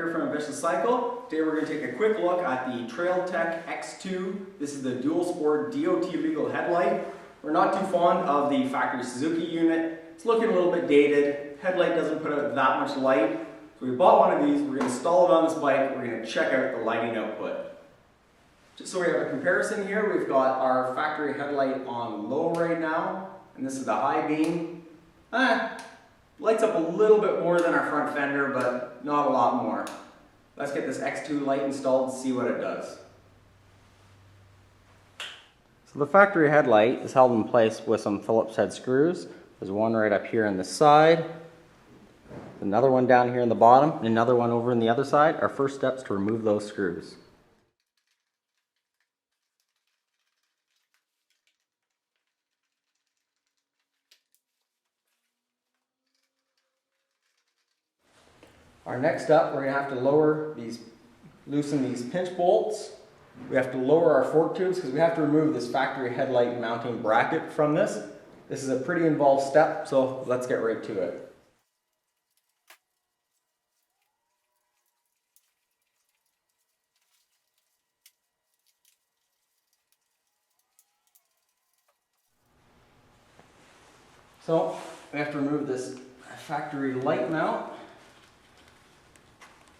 here from Vicious Cycle. Today we're going to take a quick look at the TrailTech X2. This is the Dual-Sport DOT legal headlight. We're not too fond of the factory Suzuki unit. It's looking a little bit dated. Headlight doesn't put out that much light. So we bought one of these. We're going to install it on this bike. We're going to check out the lighting output. Just so we have a comparison here, we've got our factory headlight on low right now, and this is the high beam. Lights up a little bit more than our front fender, but not a lot more. Let's get this X2 light installed and see what it does. So the factory headlight is held in place with some Phillips head screws. There's one right up here on the side, another one down here in the bottom, and another one over on the other side. Our first step is to remove those screws. Our next step, we're going to have to loosen these pinch bolts. We have to lower our fork tubes because we have to remove this factory headlight mounting bracket from this. This is a pretty involved step, so let's get right to it. So we have to remove this factory light mount.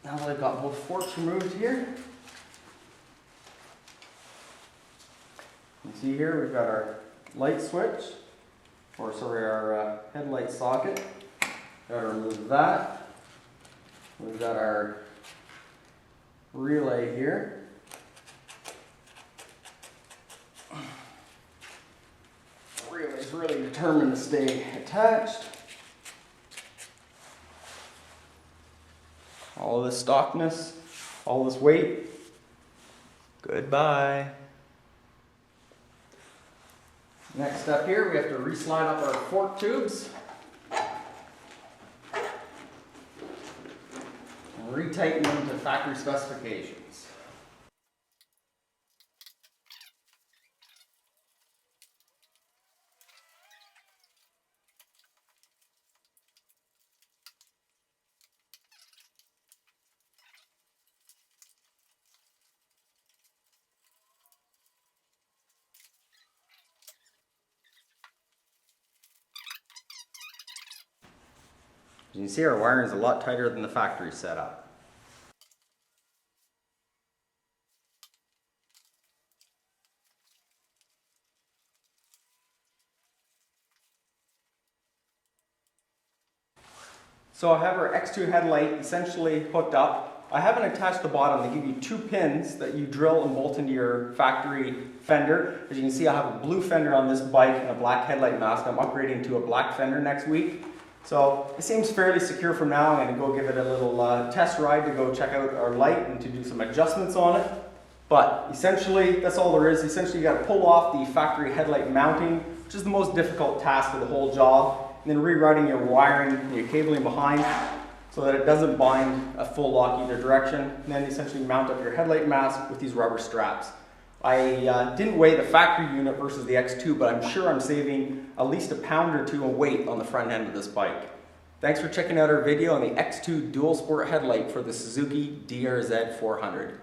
Now that I've got both forks removed here, you can see here we've got our light switch, our headlight socket. Got to remove that. We've got our relay here. The relay is really determined to stay attached. All of this stockness, all this weight, goodbye. Next step here, we have to re-slide up our fork tubes and retighten them to factory specifications. As you can see, our wiring is a lot tighter than the factory setup. So I have our X2 headlight essentially hooked up. I haven't attached the bottom. They give you two pins that you drill and bolt into your factory fender. As you can see, I have a blue fender on this bike and a black headlight mask. I'm upgrading to a black fender next week. So it seems fairly secure for now. I'm going to go give it a little test ride to go check out our light and to do some adjustments on it. But essentially, that's all there is. Essentially, you got to pull off the factory headlight mounting, which is the most difficult task of the whole job, and then rewriting your wiring and your cabling behind so that it doesn't bind a full lock either direction. And then essentially mount up your headlight mask with these rubber straps. I didn't weigh the factory unit versus the X2, but I'm sure I'm saving at least a pound or two of weight on the front end of this bike. Thanks for checking out our video on the X2 Dual Sport headlight for the Suzuki DRZ400.